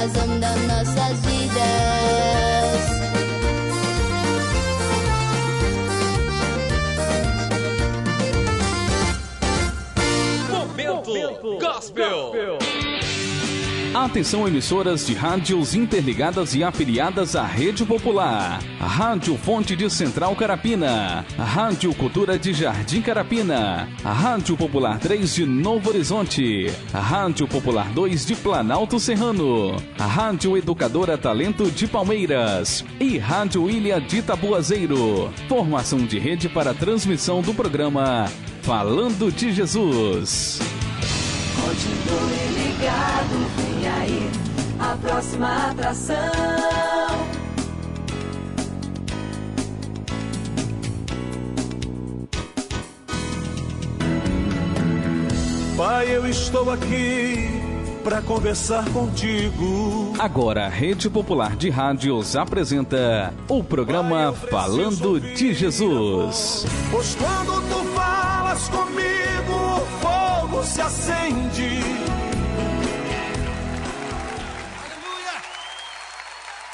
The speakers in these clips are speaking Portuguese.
razão das nossas vidas. Momento Gospel. Atenção, emissoras de rádios interligadas e afiliadas à Rede Popular. Rádio Fonte de Central Carapina. Rádio Cultura de Jardim Carapina. Rádio Popular 3 de Novo Horizonte. Rádio Popular 2 de Planalto Serrano. Rádio Educadora Talento de Palmeiras. E Rádio Ilha de Itabuazeiro. Formação de rede para transmissão do programa Falando de Jesus. Continue ligado, vem aí a próxima atração. Pai, eu estou aqui para conversar contigo. Agora, a Rede Popular de Rádios apresenta o programa Pai, Falando de Jesus. Pois quando tu falas comigo, o fogo se acende. Aleluia!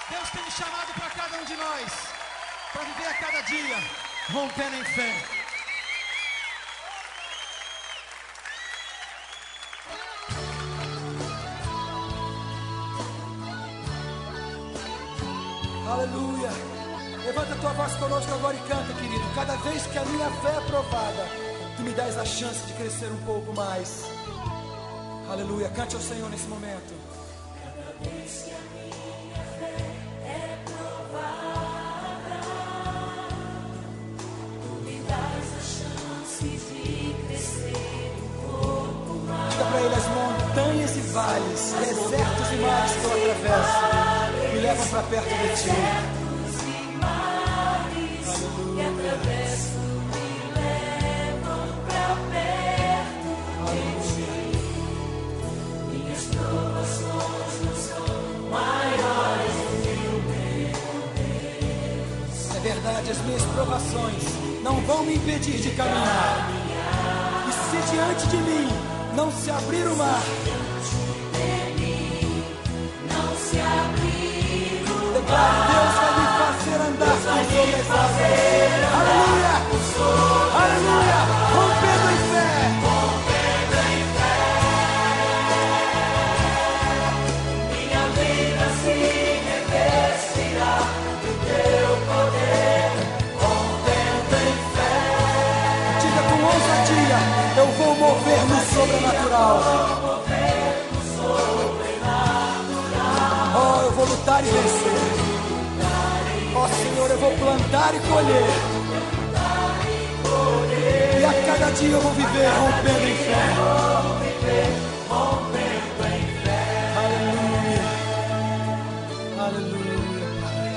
Deus tem me chamado para cada um de nós, para viver a cada dia, rompendo em fé. Aleluia! Levanta a tua voz conosco agora e canta, querido. Cada vez que a minha fé é provada, tu me dás a chance de crescer um pouco mais. Aleluia! Cante ao Senhor nesse momento. Cada vez que a minha fé é provada, tu me dás a chance de crescer um pouco mais. Diga para ele: as montanhas e vales, desertos e mares que eu atravesso, me levam para perto de ti. Desertos e mares que atravesso me levam para perto de ti. Minhas provações não são maiores do que o meu Deus. É verdade, as minhas provações não vão me impedir de caminhar. E se diante de mim não se abrir o mar, Não se abrir o declaro: Deus vai me fazer andar sobre as águas. Aleluia! Aleluia! Rompendo em fé. minha vida se revestirá do teu poder, rompendo em fé. Diga com ousadia: eu vou mover no sobrenatural. Oh, eu vou lutar e vencer. Oh, Senhor, eu vou plantar e colher. E a cada dia eu vou viver rompendo em fé. Aleluia. Aleluia, Pai.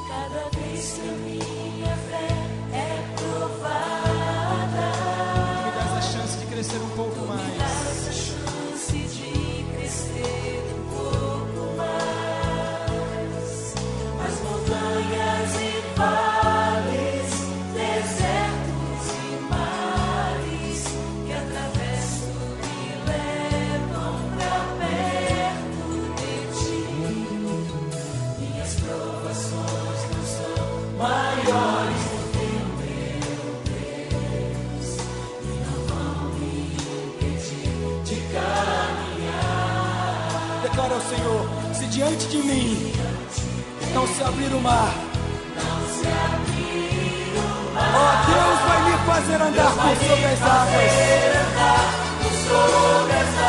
Cada vez que a minha fé é provada, Me dás a chance de crescer um pouco mais. dás a chance de crescer um pouco mais. As montanhas e vales, desertos e mares que atravesso me levam pra perto de ti. Minhas provações não são maiores do que o meu Deus, e não vão me impedir de caminhar. Declara ao Senhor: se diante de mim não se abrir o mar, oh, Deus vai me fazer andar por sobre as águas.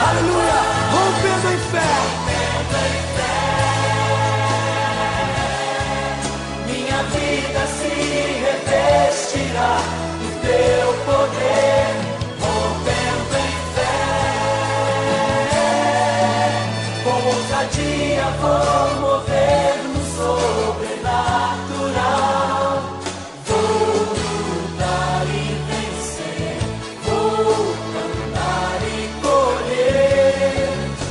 Aleluia! Rompendo em fé. Minha vida se revestirá do teu poder, rompendo em fé. Com ousadia vou mover no sobrenatural. Vou lutar e vencer, vou cantar e colher.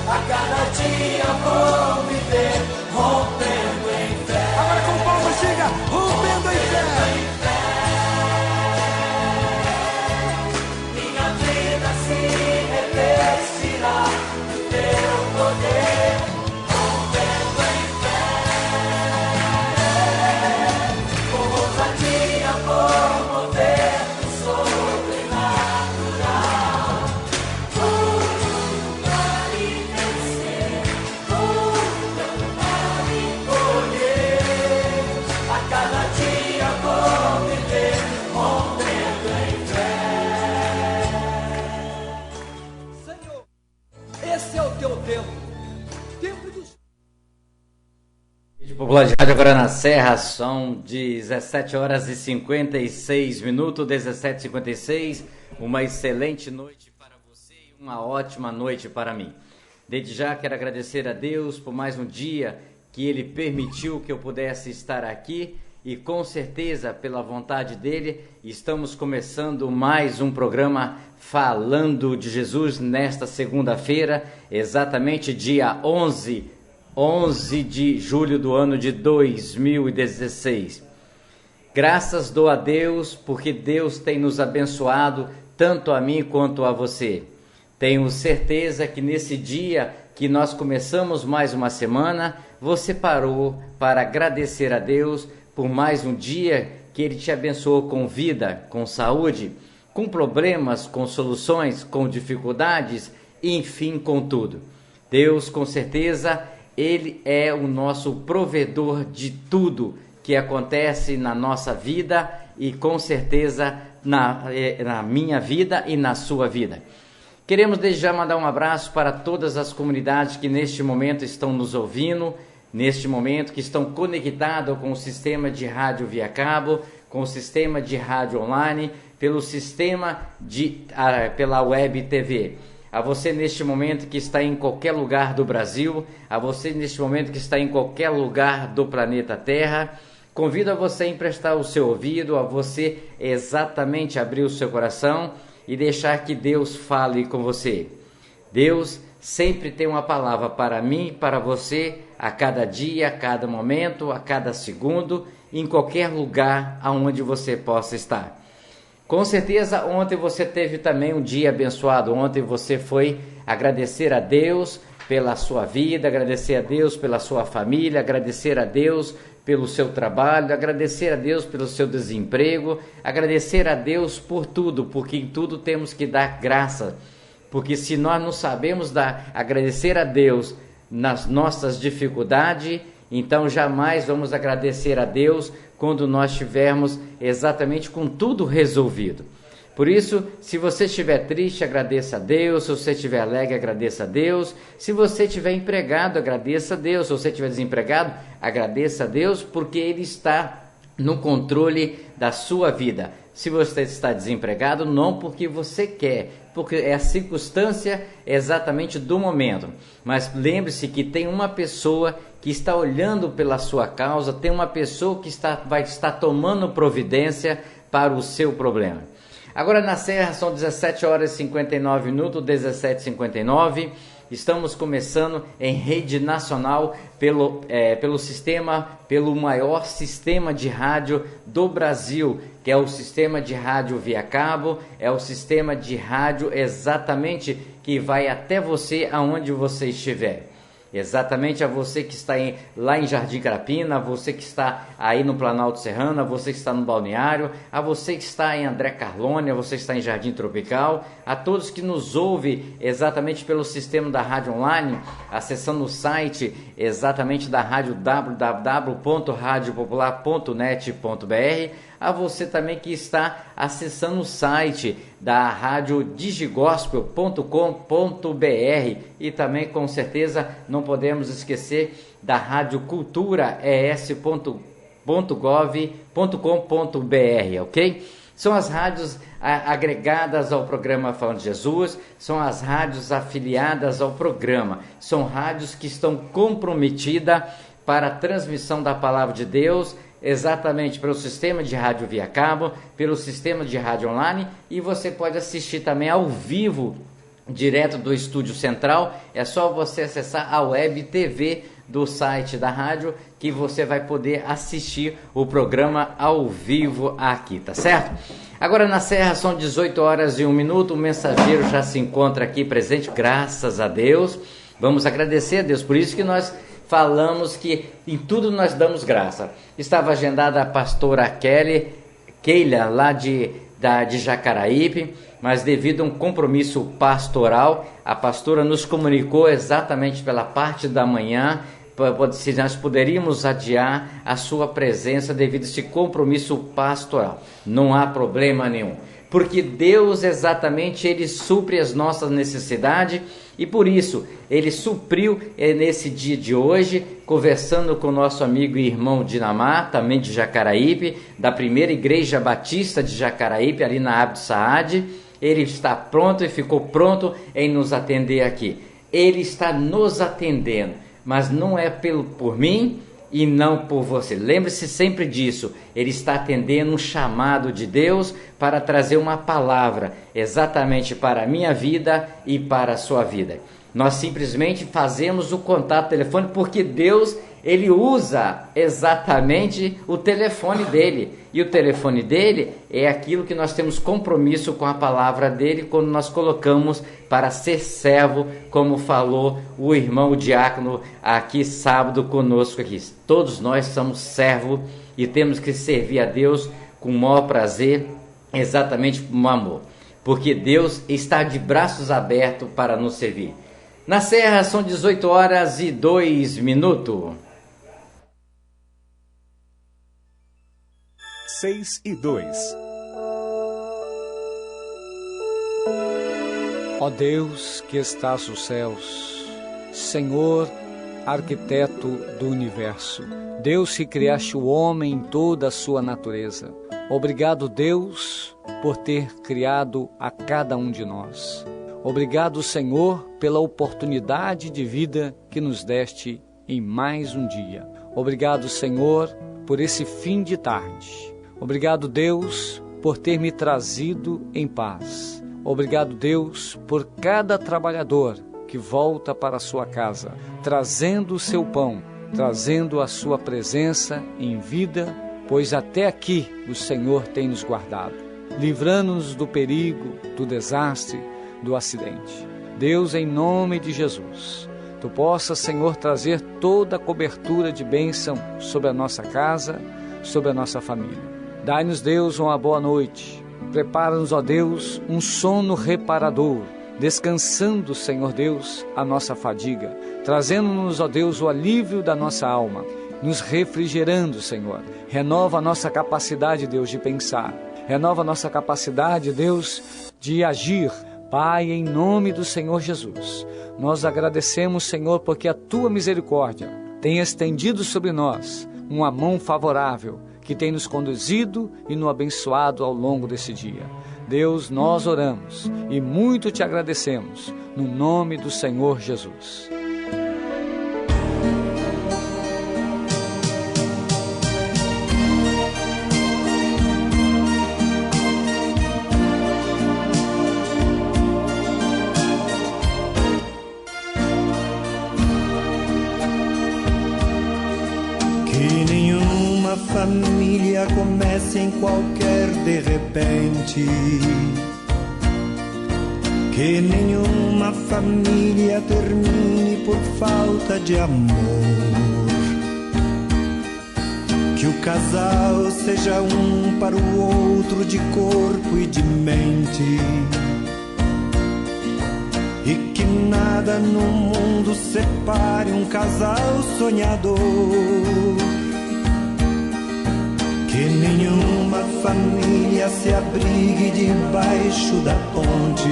A cada dia vou viver rompendo em fé. Agora com palmas, diga: rompendo em fé. Minha vida se revestirá do teu poder. Esse é o teu tempo. Tempo dos... Rede Popular de Rádio agora na Serra, são 17 horas e 56 minutos, 17h56. Uma excelente noite para você e uma ótima noite para mim. Desde já quero agradecer a Deus por mais um dia que Ele permitiu que eu pudesse estar aqui e com certeza, pela vontade dEle, estamos começando mais um programa Falando de Jesus nesta segunda-feira, exatamente dia 11 de julho do ano de 2016. Graças dou a Deus porque Deus tem nos abençoado tanto a mim quanto a você. Tenho certeza que nesse dia que nós começamos mais uma semana, você parou para agradecer a Deus por mais um dia que Ele te abençoou com vida, com saúde, com problemas, com soluções, com dificuldades, enfim, com tudo. Deus, com certeza, Ele é o nosso provedor de tudo que acontece na nossa vida e com certeza na minha vida e na sua vida. Queremos desde já mandar um abraço para todas as comunidades que neste momento estão nos ouvindo, neste momento que estão conectados com o sistema de rádio via cabo, com o sistema de rádio online, pelo sistema pela web TV. A você neste momento que está em qualquer lugar do Brasil, a você neste momento que está em qualquer lugar do planeta Terra, convido a você a emprestar o seu ouvido, a você exatamente abrir o seu coração e deixar que Deus fale com você. Deus sempre tem uma palavra para mim e para você, a cada dia, a cada momento, a cada segundo, em qualquer lugar aonde você possa estar. Com certeza ontem você teve também um dia abençoado, ontem você foi agradecer a Deus pela sua vida, agradecer a Deus pela sua família, agradecer a Deus pelo seu trabalho, agradecer a Deus pelo seu desemprego, agradecer a Deus por tudo, porque em tudo temos que dar graça, porque se nós não sabemos agradecer a Deus nas nossas dificuldades, então jamais vamos agradecer a Deus quando nós estivermos exatamente com tudo resolvido. Por isso, se você estiver triste, agradeça a Deus. Se você estiver alegre, agradeça a Deus. Se você estiver empregado, agradeça a Deus. Se você estiver desempregado, agradeça a Deus, porque Ele está no controle da sua vida. Se você está desempregado, não porque você quer, porque é a circunstância exatamente do momento. Mas lembre-se que tem uma pessoa que está olhando pela sua causa, tem uma pessoa que vai estar tomando providência para o seu problema. Agora na Serra são 17 horas e 59 minutos, 17h59. Estamos começando em rede nacional pelo maior sistema de rádio do Brasil, que é o sistema de rádio via cabo, é o sistema de rádio exatamente que vai até você aonde você estiver. Exatamente a você que está lá em Jardim Carapina, a você que está aí no Planalto Serrano, a você que está no Balneário, a você que está em André Carlone, a você que está em Jardim Tropical, a todos que nos ouvem exatamente pelo sistema da rádio online, acessando o site exatamente da rádio www.radiopopular.net.br, a você também que está acessando o site da rádio digigospel.com.br e também com certeza não podemos esquecer da rádio cultura es.gov.com.br, ok? São as rádios agregadas ao programa Falando de Jesus, são as rádios afiliadas ao programa, são rádios que estão comprometidas para a transmissão da palavra de Deus, exatamente pelo sistema de rádio via cabo, pelo sistema de rádio online, e você pode assistir também ao vivo, direto do estúdio central. É só você acessar a web TV do site da rádio, que você vai poder assistir o programa ao vivo aqui, tá certo? Agora na Serra são 18 horas e 1 minuto, o mensageiro já se encontra aqui presente, graças a Deus. Vamos agradecer a Deus, por isso que nós falamos que em tudo nós damos graça. Estava agendada a pastora Keila, lá de Jacaraípe, mas devido a um compromisso pastoral, a pastora nos comunicou exatamente pela parte da manhã, se nós poderíamos adiar a sua presença devido a esse compromisso pastoral. Não há problema nenhum. porque Deus exatamente Ele supre as nossas necessidades e por isso Ele supriu nesse dia de hoje, conversando com o nosso amigo e irmão Dinamar, também de Jacaraípe, da primeira igreja batista de Jacaraípe, ali na Abdo Saad. Ele está pronto e ficou pronto em nos atender aqui. Ele está nos atendendo, mas não é por mim e não por você. Lembre-se sempre disso. Ele está atendendo um chamado de Deus para trazer uma palavra exatamente para a minha vida e para a sua vida. Nós simplesmente fazemos o contato telefônico porque Deus, Ele usa exatamente o telefone dele. E o telefone dele é aquilo que nós temos compromisso com a palavra dele quando nós colocamos para ser servo, como falou o irmão diácono aqui sábado conosco aqui. Todos nós somos servos e temos que servir a Deus com o maior prazer, exatamente com amor. Porque Deus está de braços abertos para nos servir. Na Serra são 18 horas e 2 minutos. 6:02. Ó Deus que estás nos céus, Senhor, arquiteto do universo, Deus que criaste o homem em toda a sua natureza. Obrigado, Deus, por ter criado a cada um de nós. Obrigado, Senhor, pela oportunidade de vida que nos deste em mais um dia. Obrigado, Senhor, por esse fim de tarde. Obrigado, Deus, por ter me trazido em paz. Obrigado, Deus, por cada trabalhador que volta para a sua casa, trazendo o seu pão, trazendo a sua presença em vida, pois até aqui o Senhor tem nos guardado, livrando-nos do perigo, do desastre, do acidente. Deus, em nome de Jesus, Tu possas, Senhor, trazer toda a cobertura de bênção sobre a nossa casa, sobre a nossa família. Dai-nos, Deus, uma boa noite. Prepara-nos, ó Deus, um sono reparador, descansando, Senhor Deus, a nossa fadiga, trazendo-nos, ó Deus, o alívio da nossa alma, nos refrigerando, Senhor. Renova a nossa capacidade, Deus, de pensar. Renova a nossa capacidade, Deus, de agir. Pai, em nome do Senhor Jesus, nós agradecemos, Senhor, porque a Tua misericórdia tem estendido sobre nós uma mão favorável que tem nos conduzido e nos abençoado ao longo desse dia. Deus, nós oramos e muito Te agradecemos, no nome do Senhor Jesus. Família comece em qualquer de repente, que nenhuma família termine por falta de amor, que o casal seja um para o outro de corpo e de mente, e que nada no mundo separe um casal sonhador. Que nenhuma família se abrigue debaixo da ponte,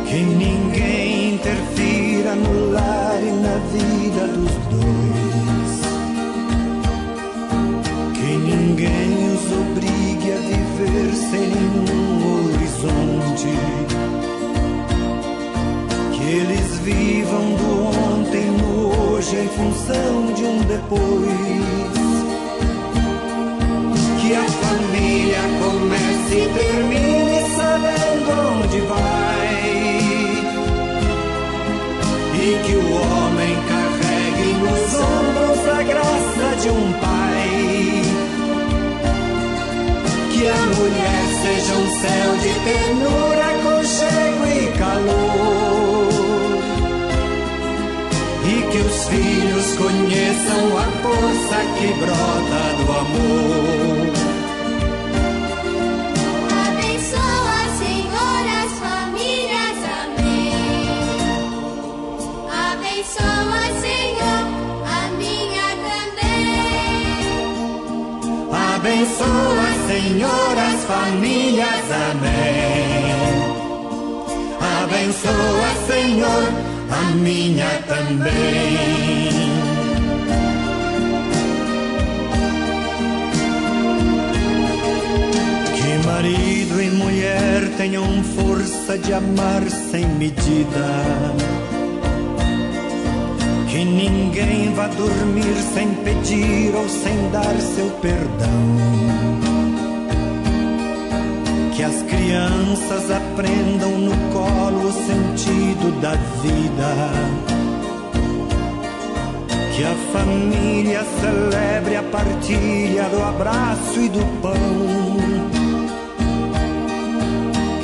que ninguém interfira no lar e na vida dos dois, que ninguém os obrigue a viver sem nenhum horizonte, que eles vivam do ontem no hoje em função de um depois. Que a família comece e termine sabendo onde vai, e que o homem carregue nos ombros a graça de um pai, que a mulher seja um céu de ternura, aconchego e calor, e que os filhos conheçam a força que brota do amor. Abençoa, Senhor, as famílias, amém. Abençoa, Senhor, a minha também. Abençoa, Senhor, as famílias, amém. Abençoa, Senhor, a minha também. Que marido e mulher tenham força de amar sem medida. Que ninguém vá dormir sem pedir ou sem dar seu perdão. Que as crianças aprendam no colo o sentido da vida. Que a família celebre a partilha do abraço e do pão.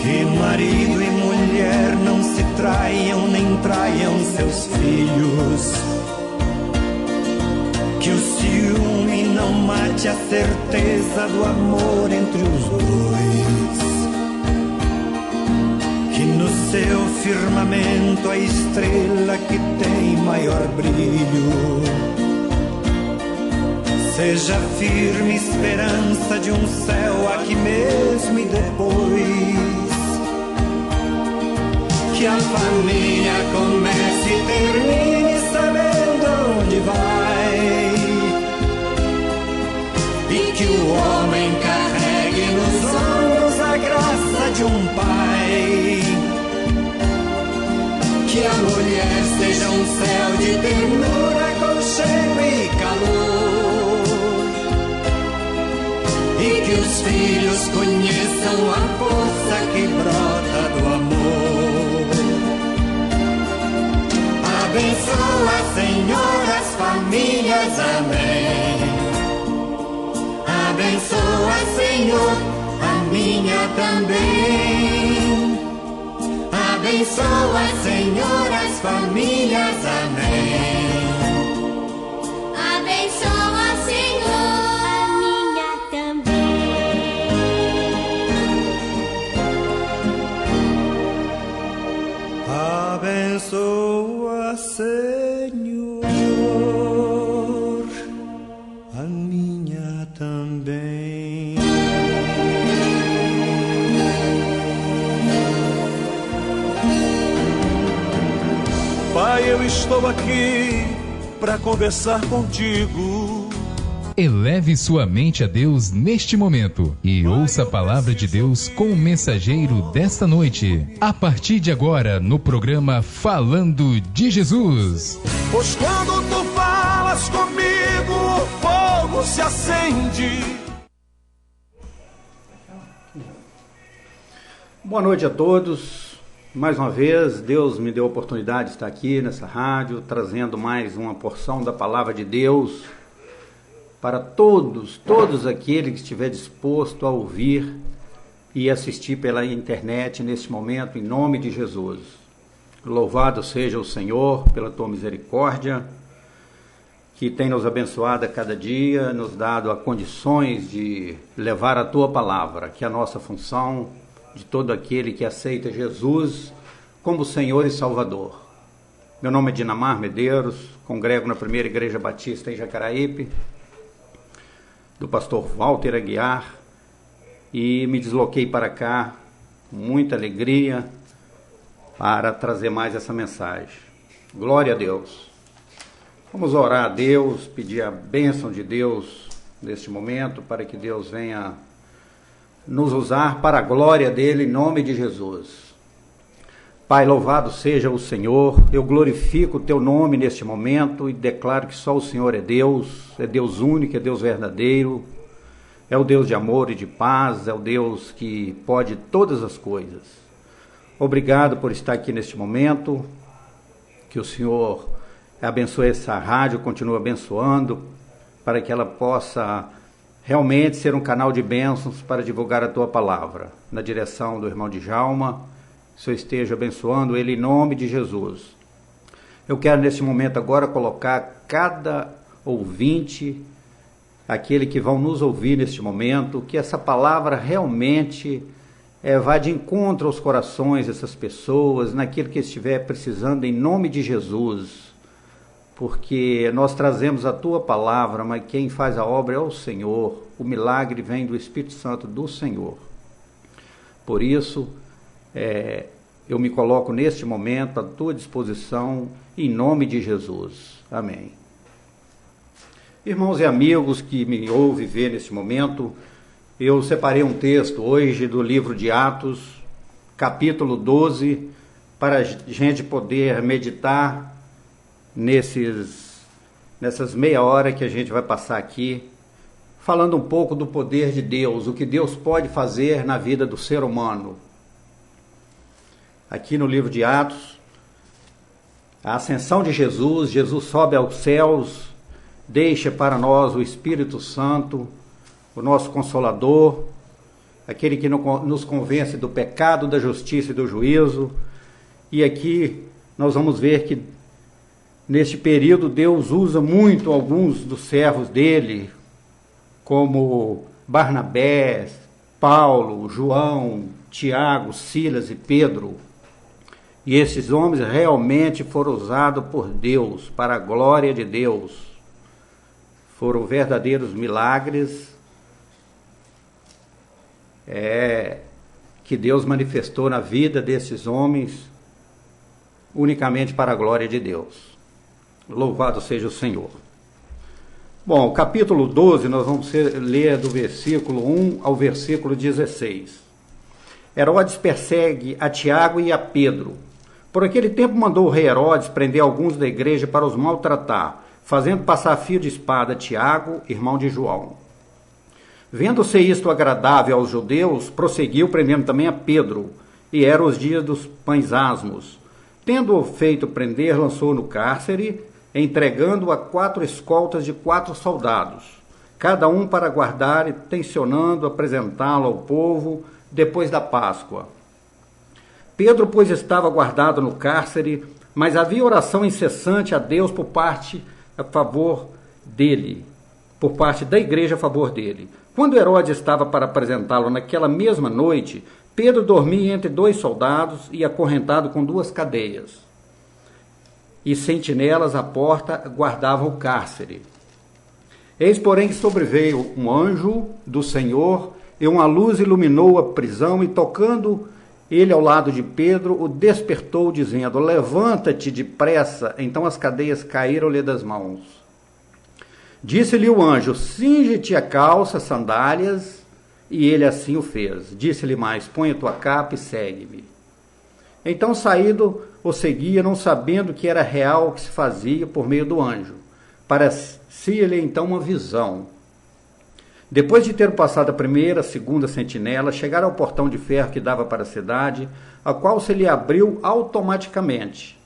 Que marido e mulher não se traiam nem traiam seus filhos. Que o ciúme não mate a certeza do amor entre os dois. Que no seu firmamento a estrela que tem maior brilho seja firme esperança de um céu aqui mesmo e depois. Que a família comece e termine sabendo onde vai. E que o homem carregue nos ombros a graça de um pai. Que a mulher seja um céu de ternura, aconchego e calor. E que os filhos conheçam a força que brota do amor. Abençoa, Senhor, as famílias, amém. Abençoa, Senhor, a minha também. Abençoa, Senhor, as famílias, amém. Abençoa, Senhor, a minha também. Abençoa, Senhor, a minha também. Pai, eu estou aqui para conversar contigo. Eleve sua mente a Deus neste momento e ouça a palavra de Deus com o mensageiro desta noite. A partir de agora, no programa Falando de Jesus. Pois quando tu falas comigo, o fogo se acende. Boa noite a todos. Mais uma vez, Deus me deu a oportunidade de estar aqui nessa rádio, trazendo mais uma porção da palavra de Deus para todos aqueles que estiver disposto a ouvir e assistir pela internet neste momento, em nome de Jesus. Louvado seja o Senhor pela tua misericórdia, que tem nos abençoado a cada dia, nos dado as condições de levar a tua palavra, que é a nossa função de todo aquele que aceita Jesus como Senhor e Salvador. Meu nome é Dinamar Medeiros, congrego na Primeira Igreja Batista em Jacaraípe, do pastor Walter Aguiar, e me desloquei para cá com muita alegria para trazer mais essa mensagem. Glória a Deus. Vamos orar a Deus, pedir a bênção de Deus neste momento, para que Deus venha nos usar para a glória dele, em nome de Jesus. Pai, louvado seja o Senhor. Eu glorifico o teu nome neste momento e declaro que só o Senhor é Deus único, é Deus verdadeiro, é o Deus de amor e de paz, é o Deus que pode todas as coisas. Obrigado por estar aqui neste momento, que o Senhor abençoe essa rádio, continue abençoando, para que ela possa realmente ser um canal de bênçãos para divulgar a tua palavra. Na direção do irmão Djalma, que o Senhor esteja abençoando ele em nome de Jesus. Eu quero nesse momento agora colocar cada ouvinte, aquele que vão nos ouvir neste momento, que essa palavra realmente vá de encontro aos corações dessas pessoas, naquilo que estiver precisando em nome de Jesus. porque nós trazemos a tua palavra, mas quem faz a obra é o Senhor. O milagre vem do Espírito Santo do Senhor. Por isso, eu me coloco neste momento à tua disposição, em nome de Jesus. Amém. Irmãos e amigos que me ouvem ver neste momento, eu separei um texto hoje do livro de Atos, capítulo 12, para a gente poder meditar nessas meia hora que a gente vai passar aqui, falando um pouco do poder de Deus, o que Deus pode fazer na vida do ser humano. Aqui no livro de Atos, a ascensão de Jesus, Jesus sobe aos céus, deixa para nós o Espírito Santo, o nosso Consolador, aquele que nos convence do pecado, da justiça e do juízo. E aqui nós vamos ver que neste período Deus usa muito alguns dos servos dele, como Barnabé, Paulo, João, Tiago, Silas e Pedro. E esses homens realmente foram usados por Deus, para a glória de Deus. Foram verdadeiros milagres que Deus manifestou na vida desses homens, unicamente para a glória de Deus. Louvado seja o Senhor. Bom, capítulo 12, nós vamos ler do versículo 1 ao versículo 16. Herodes persegue a Tiago e a Pedro. Por aquele tempo mandou o rei Herodes prender alguns da igreja para os maltratar, fazendo passar fio de espada Tiago, irmão de João. Vendo-se isto agradável aos judeus, prosseguiu prendendo também a Pedro, e eram os dias dos pães asmos. Tendo-o feito prender, lançou no cárcere, entregando-o a 4 escoltas de 4 soldados, cada um para guardar e tencionando apresentá-lo ao povo depois da Páscoa. Pedro, pois, estava guardado no cárcere, mas havia oração incessante a Deus por parte da igreja a favor dele. Quando Herodes estava para apresentá-lo naquela mesma noite, Pedro dormia entre 2 soldados e acorrentado com 2 cadeias. E sentinelas à porta guardavam o cárcere. Eis, porém, que sobreveio um anjo do Senhor, e uma luz iluminou a prisão, e tocando ele ao lado de Pedro, o despertou, dizendo: levanta-te depressa. Então as cadeias caíram-lhe das mãos. Disse-lhe o anjo: cinge-te a calça, sandálias, e ele assim o fez. Disse-lhe mais: põe a tua capa e segue-me. Então, saído, o seguia, não sabendo que era real o que se fazia por meio do anjo. Parecia-lhe então uma visão. Depois de ter passado a primeira, a segunda sentinela, chegaram ao portão de ferro que dava para a cidade, a qual se lhe abriu automaticamente.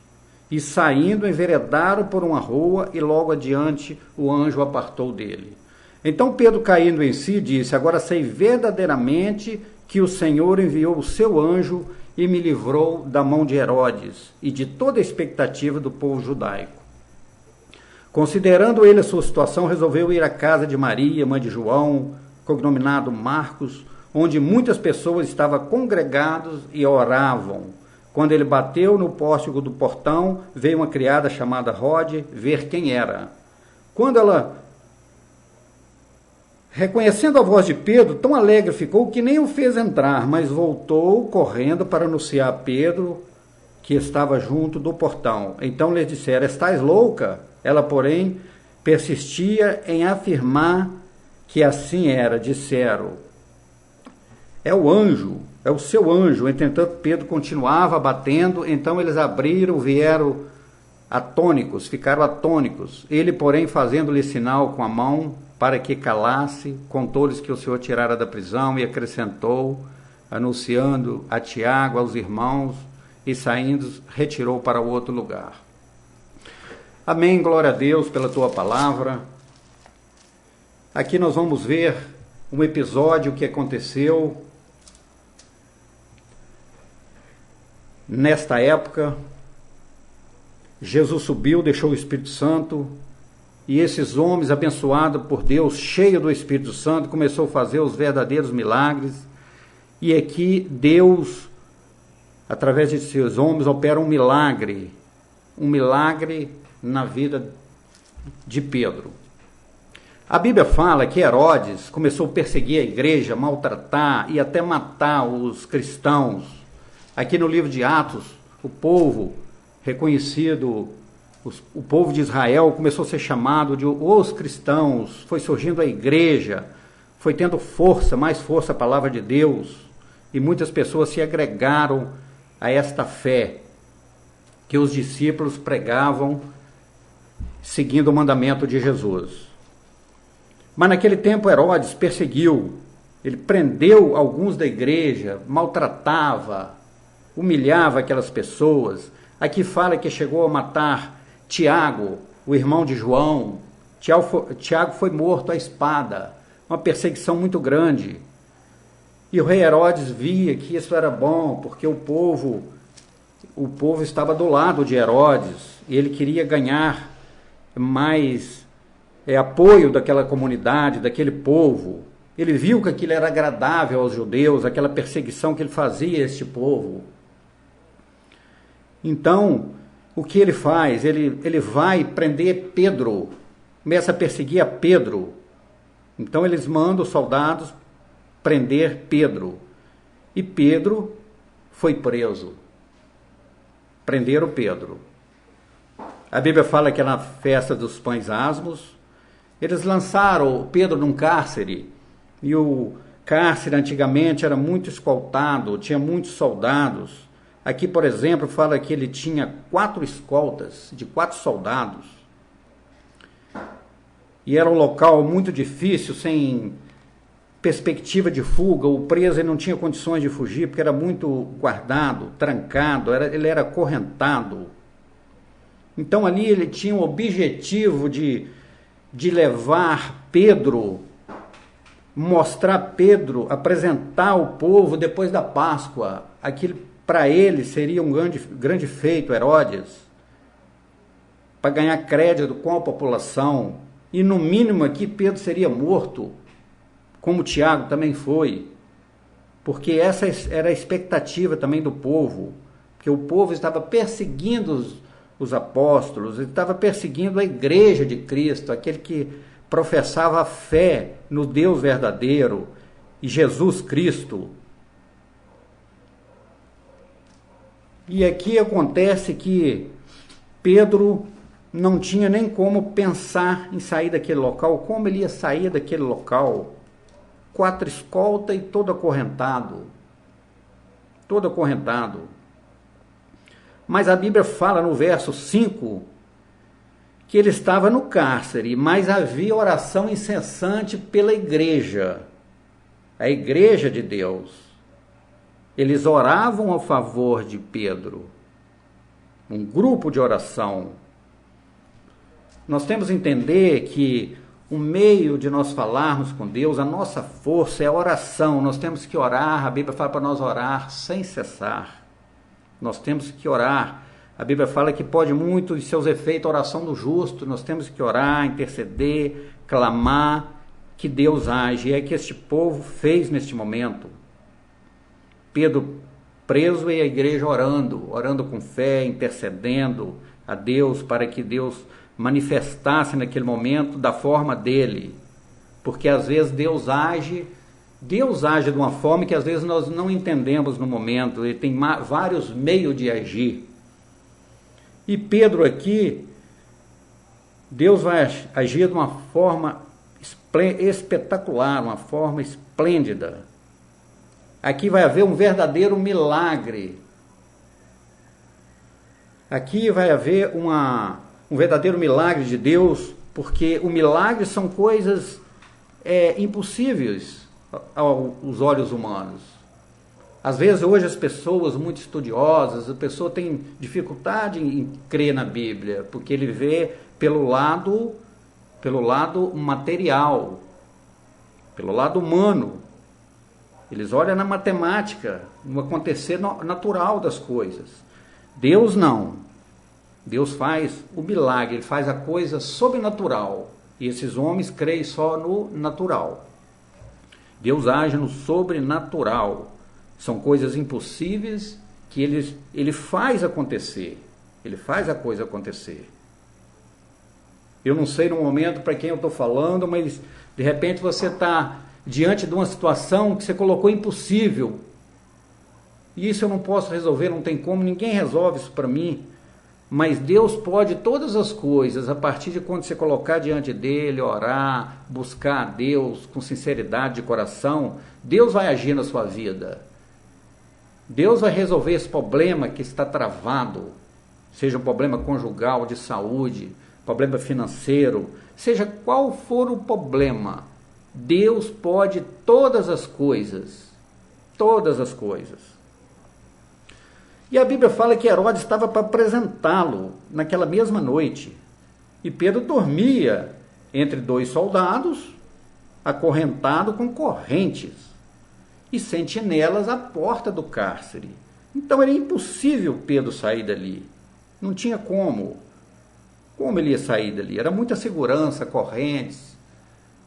E saindo, enveredaram por uma rua, e logo adiante o anjo apartou dele. Então Pedro, caindo em si, disse: agora sei verdadeiramente que o Senhor enviou o seu anjo e me livrou da mão de Herodes e de toda a expectativa do povo judaico. Considerando ele a sua situação, resolveu ir à casa de Maria, mãe de João, cognominado Marcos, onde muitas pessoas estavam congregadas e oravam. Quando ele bateu no pórtico do portão, veio uma criada chamada Rode ver quem era. Quando ela, reconhecendo a voz de Pedro, tão alegre ficou que nem o fez entrar, mas voltou correndo para anunciar a Pedro, que estava junto do portão. Então lhe disseram: estás louca? Ela, porém, persistia em afirmar que assim era. Disseram: é o anjo, é o seu anjo. Entretanto, Pedro continuava batendo. Então eles abriram, vieram atônicos, ficaram atônicos. Ele, porém, fazendo-lhe sinal com a mão para que calasse, contou-lhes que o Senhor tirara da prisão, e acrescentou, anunciando a Tiago, aos irmãos, e saindo, retirou para outro lugar. Amém, glória a Deus pela tua palavra. Aqui nós vamos ver um episódio que aconteceu nesta época. Jesus subiu, deixou o Espírito Santo, e esses homens, abençoados por Deus, cheios do Espírito Santo, começou a fazer os verdadeiros milagres. E aqui Deus, através de seus homens, opera um milagre na vida de Pedro. A Bíblia fala que Herodes começou a perseguir a igreja, maltratar e até matar os cristãos. Aqui no livro de Atos, o povo reconhecido, o povo de Israel começou a ser chamado de os cristãos, foi surgindo a igreja, foi tendo força, mais força a palavra de Deus, e muitas pessoas se agregaram a esta fé que os discípulos pregavam, seguindo o mandamento de Jesus. Mas naquele tempo Herodes perseguiu, ele prendeu alguns da igreja, maltratava, humilhava aquelas pessoas. Aqui fala que chegou a matar Tiago, o irmão de João. Tiago foi morto à espada, uma perseguição muito grande. E o rei Herodes via que isso era bom, porque o povo estava do lado de Herodes, e ele queria ganhar mais apoio daquela comunidade, daquele povo. Ele viu que aquilo era agradável aos judeus, aquela perseguição que ele fazia a este povo. Então, o que ele faz? Ele vai prender Pedro, começa a perseguir a Pedro. Então eles mandam os soldados prender Pedro. E Pedro foi preso. Prenderam Pedro. A Bíblia fala que na festa dos pães asmos, eles lançaram Pedro num cárcere, e o cárcere antigamente era muito escoltado, tinha muitos soldados. Aqui, por exemplo, fala que ele tinha 4 escoltas de 4 soldados. E era um local muito difícil, sem perspectiva de fuga. O preso ele não tinha condições de fugir, porque era muito guardado, trancado, ele era acorrentado. Então ali ele tinha o objetivo de levar Pedro, mostrar Pedro, apresentar o povo depois da Páscoa. Aquilo para ele seria um grande feito, Herodes, para ganhar crédito com a população. E no mínimo aqui Pedro seria morto, como Tiago também foi, porque essa era a expectativa também do povo, porque o povo estava perseguindo os apóstolos, estava perseguindo a igreja de Cristo, aquele que professava a fé no Deus verdadeiro e Jesus Cristo. E aqui acontece que Pedro não tinha nem como pensar em sair daquele local. Como ele ia sair daquele local? 4 escoltas e todo acorrentado. Todo acorrentado. Mas a Bíblia fala no verso 5 que ele estava no cárcere, mas havia oração incessante pela igreja, a igreja de Deus. Eles oravam a favor de Pedro, um grupo de oração. Nós temos que entender que o meio de nós falarmos com Deus, a nossa força é a oração. Nós temos que orar, a Bíblia fala para nós orar sem cessar. Nós temos que orar. A Bíblia fala que pode muito e seus efeitos a oração do justo. Nós temos que orar, interceder, clamar, que Deus age. E é que este povo fez neste momento. Pedro preso e a igreja orando com fé, intercedendo a Deus para que Deus manifestasse naquele momento da forma dele. Porque às vezes Deus age de uma forma que às vezes nós não entendemos no momento. Ele tem vários meios de agir. E Pedro aqui, Deus vai agir de uma forma espetacular, uma forma esplêndida. Aqui vai haver um verdadeiro milagre. Aqui vai haver um verdadeiro milagre de Deus, porque o milagre são coisas impossíveis aos olhos humanos. Às vezes hoje as pessoas muito estudiosas, a pessoa tem dificuldade em crer na Bíblia, porque ele vê pelo lado material, pelo lado humano. Eles olham na matemática, no acontecer natural das coisas. Deus não. Deus faz o milagre, ele faz a coisa sobrenatural. E esses homens creem só no natural. Deus age no sobrenatural. São coisas impossíveis que ele faz acontecer. Ele faz a coisa acontecer. Eu não sei no momento para quem eu estou falando, mas de repente você está diante de uma situação que você colocou impossível. E isso eu não posso resolver, não tem como, ninguém resolve isso para mim. Mas Deus pode todas as coisas, a partir de quando você colocar diante dele, orar, buscar a Deus com sinceridade de coração, Deus vai agir na sua vida. Deus vai resolver esse problema que está travado, seja um problema conjugal, de saúde, problema financeiro, seja qual for o problema, Deus pode todas as coisas, todas as coisas. E a Bíblia fala que Herodes estava para apresentá-lo naquela mesma noite. E Pedro dormia entre 2 soldados, acorrentado com correntes, e sentinelas à porta do cárcere. Então era impossível Pedro sair dali. Não tinha como. Como ele ia sair dali? Era muita segurança, correntes,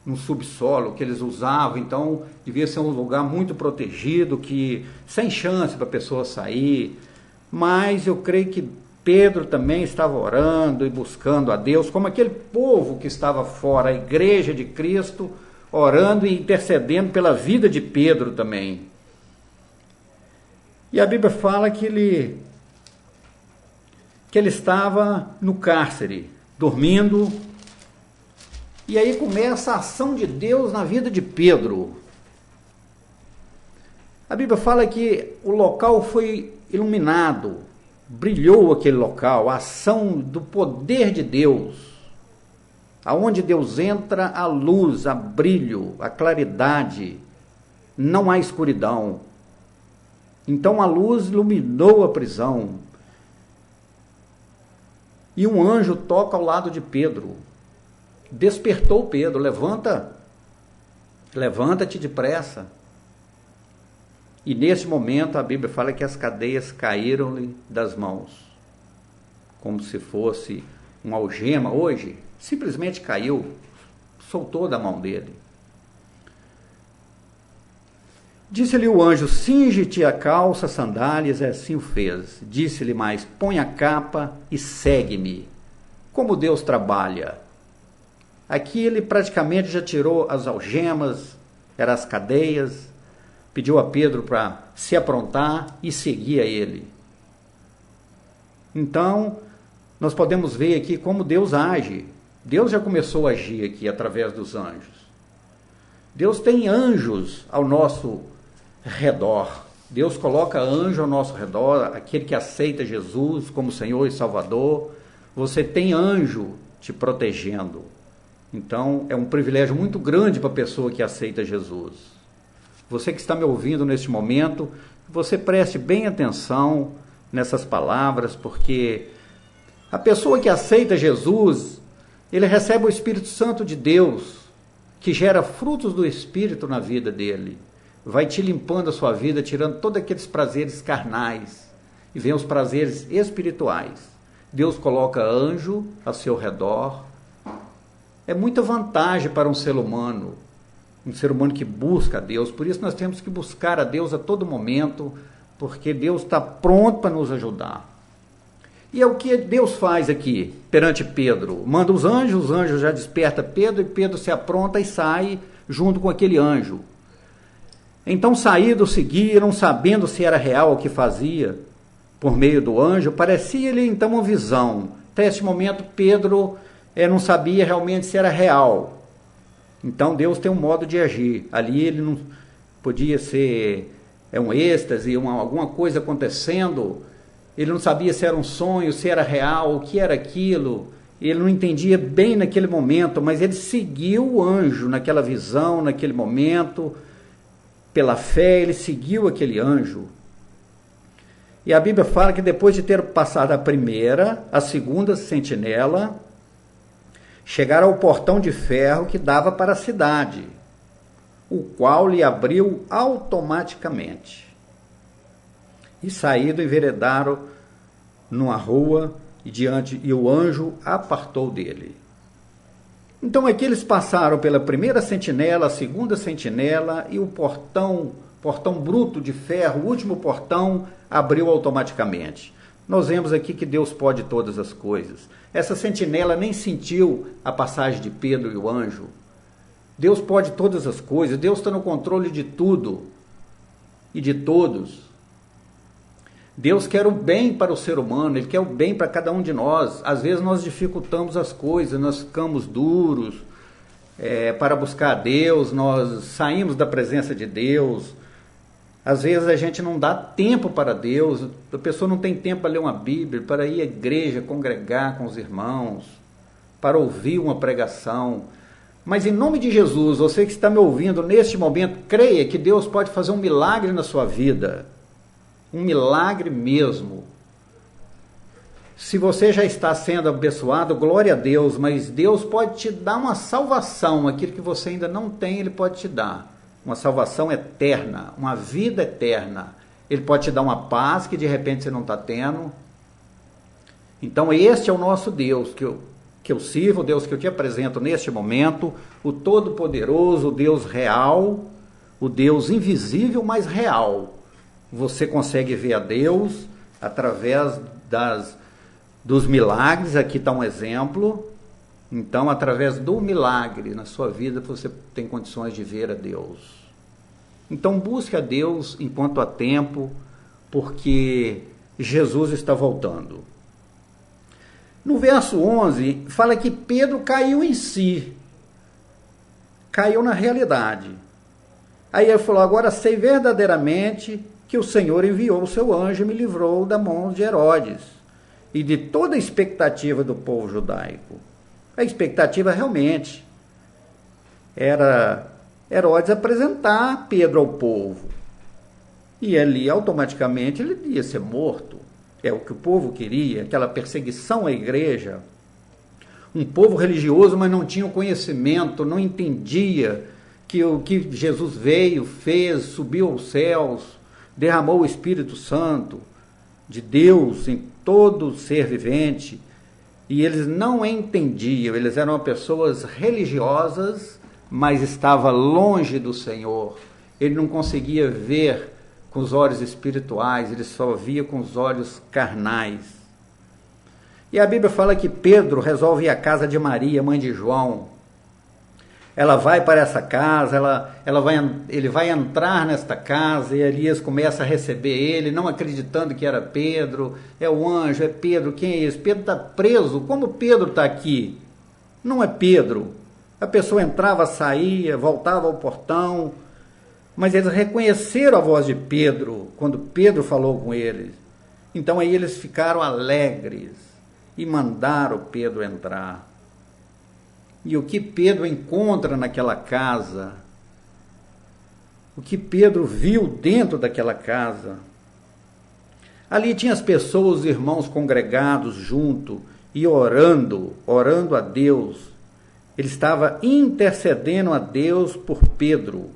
no subsolo que eles usavam, então devia ser um lugar muito protegido, que sem chance para a pessoa sair. Mas eu creio que Pedro também estava orando e buscando a Deus, como aquele povo que estava fora, a igreja de Cristo, orando e intercedendo pela vida de Pedro também. E a Bíblia fala que ele estava no cárcere, dormindo, e aí começa a ação de Deus na vida de Pedro. A Bíblia fala que o local foi iluminado, brilhou aquele local, a ação do poder de Deus. Aonde Deus entra, a luz, a brilho, a claridade, não há escuridão. Então a luz iluminou a prisão. E um anjo toca ao lado de Pedro. Despertou Pedro, levanta-te depressa. E nesse momento a Bíblia fala que as cadeias caíram-lhe das mãos, como se fosse uma algema hoje, simplesmente caiu, soltou da mão dele. Disse-lhe o anjo, cinge-te a calça, sandálias, e assim o fez. Disse-lhe mais, põe a capa e segue-me. Como Deus trabalha. Aqui ele praticamente já tirou as algemas, eram as cadeias, pediu a Pedro para se aprontar e seguir a ele. Então, nós podemos ver aqui como Deus age. Deus já começou a agir aqui através dos anjos. Deus tem anjos ao nosso redor. Deus coloca anjo ao nosso redor, aquele que aceita Jesus como Senhor e Salvador. Você tem anjo te protegendo. Então, é um privilégio muito grande para a pessoa que aceita Jesus. Você que está me ouvindo neste momento, você preste bem atenção nessas palavras, porque a pessoa que aceita Jesus, ele recebe o Espírito Santo de Deus, que gera frutos do Espírito na vida dele. Vai te limpando a sua vida, tirando todos aqueles prazeres carnais, e vem os prazeres espirituais. Deus coloca anjo ao seu redor. É muita vantagem para um ser humano que busca a Deus. Por isso nós temos que buscar a Deus a todo momento, porque Deus está pronto para nos ajudar. E é o que Deus faz aqui, perante Pedro. Manda os anjos já desperta Pedro, e Pedro se apronta e sai junto com aquele anjo. Então saídos seguiram, sabendo se era real o que fazia, por meio do anjo. Parecia-lhe então uma visão. Até esse momento Pedro não sabia realmente se era real. Então Deus tem um modo de agir. Ali ele não podia ser um êxtase, alguma coisa acontecendo. Ele não sabia se era um sonho, se era real, o que era aquilo. Ele não entendia bem naquele momento, mas ele seguiu o anjo naquela visão, naquele momento. Pela fé, ele seguiu aquele anjo. E a Bíblia fala que depois de ter passado a primeira, a segunda sentinela, chegaram ao portão de ferro que dava para a cidade, o qual lhe abriu automaticamente. E saído, enveredaram numa rua, e o anjo apartou dele. Então aqui eles passaram pela primeira sentinela, a segunda sentinela, e o portão bruto de ferro, o último portão, abriu automaticamente. Nós vemos aqui que Deus pode todas as coisas. Essa sentinela nem sentiu a passagem de Pedro e o anjo. Deus pode todas as coisas, Deus está no controle de tudo e de todos. Deus quer o bem para o ser humano, Ele quer o bem para cada um de nós. Às vezes nós dificultamos as coisas, nós ficamos duros para buscar a Deus, nós saímos da presença de Deus. Às vezes a gente não dá tempo para Deus, a pessoa não tem tempo para ler uma Bíblia, para ir à igreja, congregar com os irmãos, para ouvir uma pregação. Mas em nome de Jesus, você que está me ouvindo neste momento, creia que Deus pode fazer um milagre na sua vida. Um milagre mesmo. Se você já está sendo abençoado, glória a Deus, mas Deus pode te dar uma salvação, aquilo que você ainda não tem, Ele pode te dar. Uma salvação eterna, uma vida eterna. Ele pode te dar uma paz que de repente você não está tendo. Então este é o nosso Deus que eu sirvo, o Deus que eu te apresento neste momento, o Todo-Poderoso, o Deus real, o Deus invisível, mas real. Você consegue ver a Deus através dos milagres, aqui está um exemplo. Então, através do milagre na sua vida, você tem condições de ver a Deus. Então, busque a Deus enquanto há tempo, porque Jesus está voltando. No verso 11, fala que Pedro caiu em si, caiu na realidade. Aí ele falou, agora sei verdadeiramente que o Senhor enviou o seu anjo e me livrou da mão de Herodes e de toda a expectativa do povo judaico. A expectativa realmente era Herodes apresentar Pedro ao povo. E ali, automaticamente, ele ia ser morto. É o que o povo queria, aquela perseguição à igreja. Um povo religioso, mas não tinha o conhecimento, não entendia que o que Jesus veio, fez, subiu aos céus, derramou o Espírito Santo de Deus em todo ser vivente. E eles não entendiam, eles eram pessoas religiosas, mas estava longe do Senhor. Ele não conseguia ver com os olhos espirituais, ele só via com os olhos carnais. E a Bíblia fala que Pedro resolve ir à casa de Maria, mãe de João. Ela vai para essa casa, ele vai entrar nesta casa e Elias começa a receber ele, não acreditando que era Pedro. É o anjo, é Pedro, quem é esse? Pedro está preso, como Pedro está aqui? Não é Pedro. A pessoa entrava, saía, voltava ao portão, mas eles reconheceram a voz de Pedro, quando Pedro falou com eles. Então aí eles ficaram alegres e mandaram Pedro entrar. E o que Pedro encontra naquela casa, o que Pedro viu dentro daquela casa, ali tinha as pessoas, os irmãos congregados junto e orando a Deus. Ele estava intercedendo a Deus por Pedro.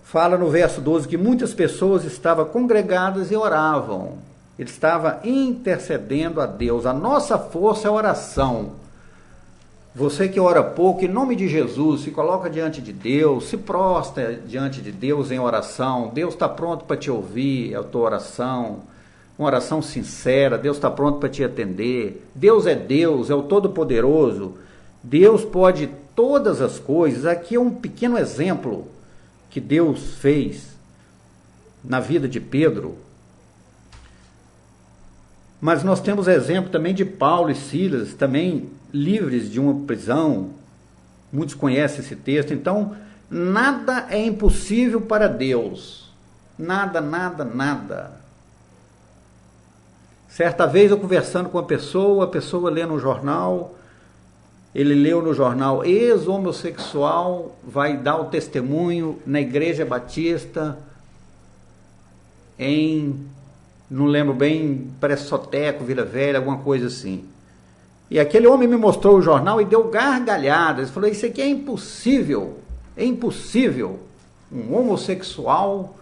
Fala no verso 12 que muitas pessoas estavam congregadas e oravam. Ele estava intercedendo a Deus. A nossa força é a oração. Você que ora pouco, em nome de Jesus, se coloca diante de Deus, se prostra diante de Deus em oração. Deus está pronto para te ouvir a tua oração, uma oração sincera. Deus está pronto para te atender. Deus, é o Todo-Poderoso. Deus pode todas as coisas. Aqui é um pequeno exemplo que Deus fez na vida de Pedro. Mas nós temos exemplo também de Paulo e Silas, também livres de uma prisão. Muitos conhecem esse texto. Então, nada é impossível para Deus. Nada, nada, nada. Certa vez eu conversando com a pessoa lendo um jornal, ele leu no jornal, ex-homossexual vai dar o testemunho na Igreja Batista não lembro bem, parece Soteco, Vila Velha, alguma coisa assim. E aquele homem me mostrou o jornal e deu gargalhadas. Ele falou, isso aqui é impossível um homossexual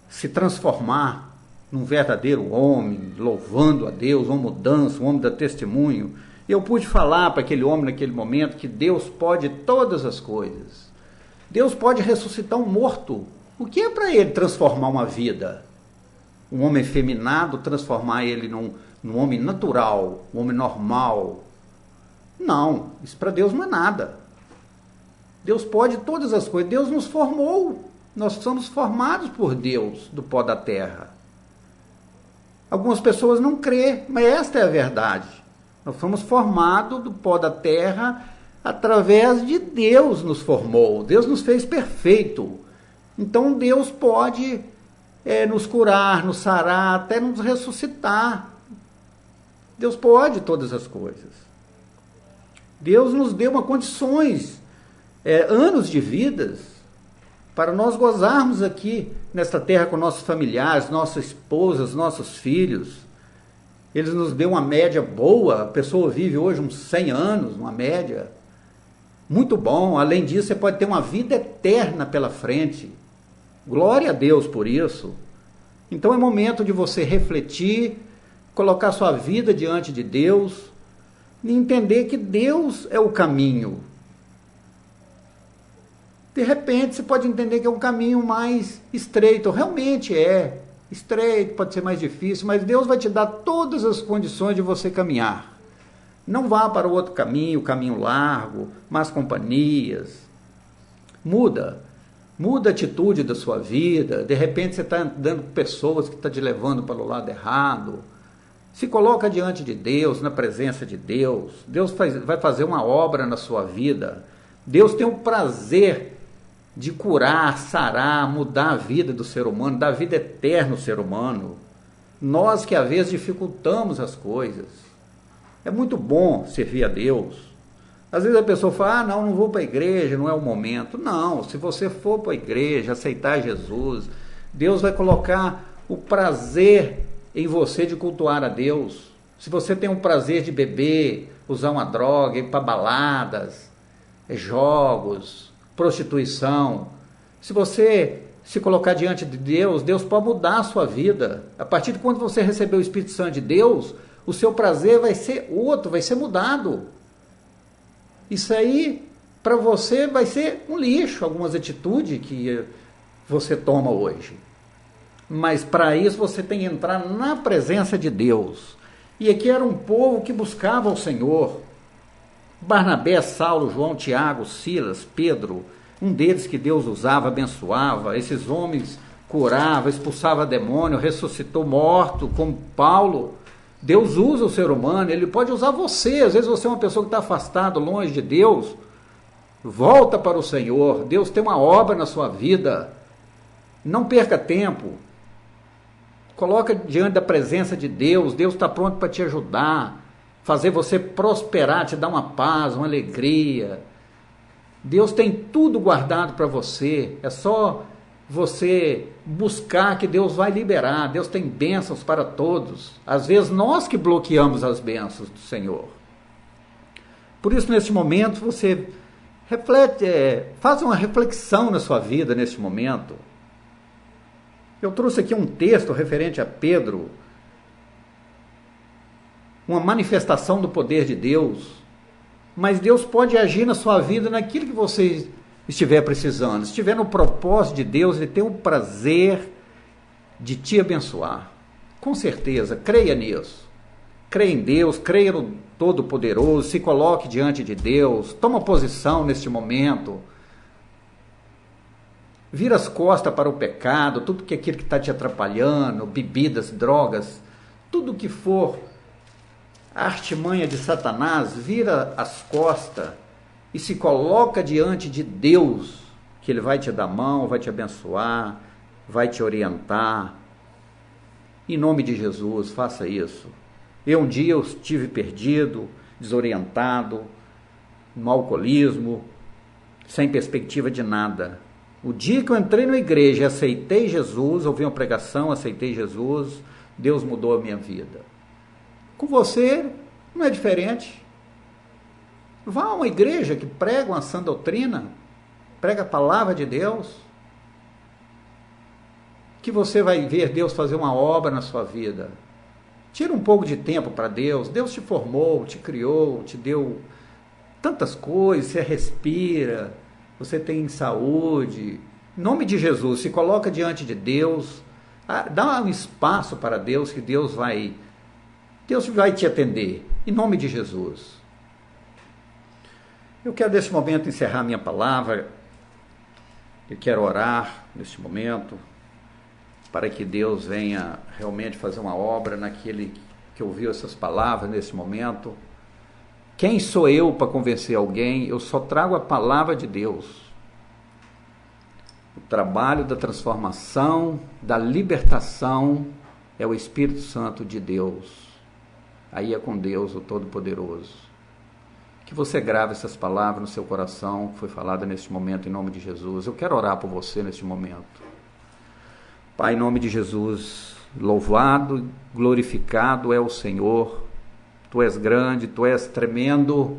se transformar num verdadeiro homem, louvando a Deus, uma mudança, um homem da testemunho. E eu pude falar para aquele homem naquele momento que Deus pode todas as coisas. Deus pode ressuscitar um morto. O que é para ele transformar uma vida? um homem efeminado, transformar ele num homem natural, um homem normal. Não, isso para Deus não é nada. Deus pode todas as coisas. Deus nos formou. Nós somos formados por Deus do pó da terra. Algumas pessoas não crêem, mas esta é a verdade. Nós fomos formados do pó da terra através de Deus nos formou. Deus nos fez perfeito. Então Deus pode nos curar, nos sarar, até nos ressuscitar. Deus pode todas as coisas. Deus nos deu condições, anos de vidas, para nós gozarmos aqui nesta terra com nossos familiares, nossas esposas, nossos filhos. Eles nos deu uma média boa, a pessoa vive hoje uns 100 anos, uma média. Muito bom, além disso você pode ter uma vida eterna pela frente. Glória a Deus por isso. Então é momento de você refletir, colocar sua vida diante de Deus e entender que Deus é o caminho. De repente você pode entender que é um caminho mais estreito, realmente é estreito, pode ser mais difícil, mas Deus vai te dar todas as condições de você caminhar. Não vá para o outro caminho, caminho largo, más companhias. Muda a atitude da sua vida. De repente você está andando com pessoas que estão te levando para o lado errado. Se coloca diante de Deus, na presença de Deus. Deus vai fazer uma obra na sua vida. Deus tem o prazer de curar, sarar, mudar a vida do ser humano, dar vida eterna ao ser humano. Nós que às vezes dificultamos as coisas. É muito bom servir a Deus. Às vezes a pessoa fala, não vou para a igreja, não é o momento. Não, se você for para a igreja, aceitar Jesus, Deus vai colocar o prazer em você de cultuar a Deus. Se você tem o prazer de beber, usar uma droga, ir para baladas, jogos, prostituição, se você se colocar diante de Deus, Deus pode mudar a sua vida. A partir de quando você receber o Espírito Santo de Deus, o seu prazer vai ser outro, vai ser mudado. Isso aí, para você, vai ser um lixo, algumas atitudes que você toma hoje. Mas para isso você tem que entrar na presença de Deus. E aqui era um povo que buscava o Senhor. Barnabé, Saulo, João, Tiago, Silas, Pedro, um deles que Deus usava, abençoava, esses homens curava, expulsava demônio, ressuscitou morto, como Paulo. Deus usa o ser humano, ele pode usar você. Às vezes você é uma pessoa que está afastado, longe de Deus. Volta para o Senhor. Deus tem uma obra na sua vida. Não perca tempo. Coloca diante da presença de Deus. Deus está pronto para te ajudar, fazer você prosperar, te dar uma paz, uma alegria. Deus tem tudo guardado para você. É só você buscar que Deus vai liberar. Deus tem bênçãos para todos. Às vezes nós que bloqueamos as bênçãos do Senhor. Por isso, neste momento, você reflete, faz uma reflexão na sua vida neste momento. Eu trouxe aqui um texto referente a Pedro, uma manifestação do poder de Deus, mas Deus pode agir na sua vida naquilo que você estiver precisando. Se estiver no propósito de Deus, Ele tem o prazer de te abençoar. Com certeza, creia nisso. Creia em Deus, creia no Todo-Poderoso, se coloque diante de Deus, toma posição neste momento. Vira as costas para o pecado, tudo que aquilo que está te atrapalhando, bebidas, drogas, tudo que for a artimanha de Satanás, vira as costas e se coloca diante de Deus, que Ele vai te dar mão, vai te abençoar, vai te orientar. Em nome de Jesus, faça isso. Um dia eu estive perdido, desorientado, no alcoolismo, sem perspectiva de nada. O dia que eu entrei na igreja e aceitei Jesus, ouvi uma pregação, aceitei Jesus, Deus mudou a minha vida. Com você não é diferente. Vá a uma igreja que prega uma sã doutrina, prega a palavra de Deus, que você vai ver Deus fazer uma obra na sua vida. Tira um pouco de tempo para Deus. Deus te formou, te criou, te deu tantas coisas, você respira, você tem saúde. Em nome de Jesus, se coloca diante de Deus, Dá um espaço para Deus, que Deus vai te atender, em nome de Jesus. Eu quero nesse momento encerrar minha palavra. Eu quero orar neste momento para que Deus venha realmente fazer uma obra naquele que ouviu essas palavras nesse momento. Quem sou eu para convencer alguém? Eu só trago a palavra de Deus. O trabalho da transformação, da libertação, é o Espírito Santo de Deus. Aí é com Deus, o Todo-Poderoso. Que você grave essas palavras no seu coração, que foi falada neste momento, em nome de Jesus. Eu quero orar por você neste momento. Pai, em nome de Jesus, louvado, glorificado é o Senhor. Tu és grande, Tu és tremendo.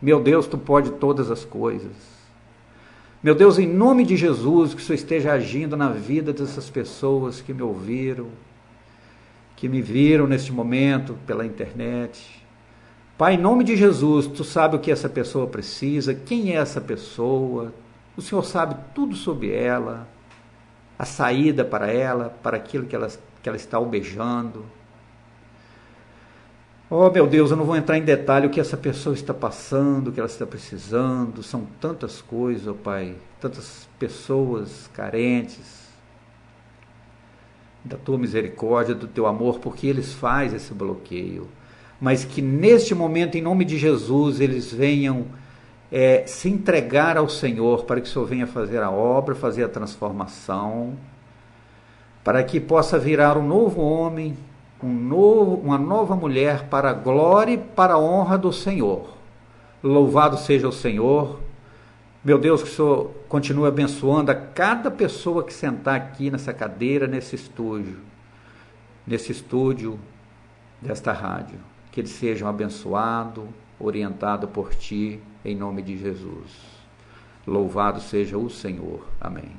Meu Deus, Tu pode todas as coisas. Meu Deus, em nome de Jesus, que o Senhor esteja agindo na vida dessas pessoas que me ouviram, que me viram neste momento pela internet. Pai, em nome de Jesus, Tu sabe o que essa pessoa precisa, quem é essa pessoa. O Senhor sabe tudo sobre ela, a saída para ela, para aquilo que ela está almejando. Oh, meu Deus, eu não vou entrar em detalhe o que essa pessoa está passando, o que ela está precisando. São tantas coisas, oh Pai, tantas pessoas carentes da Tua misericórdia, do Teu amor, porque eles fazem esse bloqueio. Mas que neste momento, em nome de Jesus, eles venham se entregar ao Senhor, para que o Senhor venha fazer a obra, fazer a transformação, para que possa virar um novo homem, uma nova mulher, para a glória e para a honra do Senhor. Louvado seja o Senhor. Meu Deus, que o Senhor continue abençoando a cada pessoa que sentar aqui nessa cadeira, nesse estúdio desta rádio. Que eles sejam abençoados, orientados por Ti, em nome de Jesus. Louvado seja o Senhor. Amém.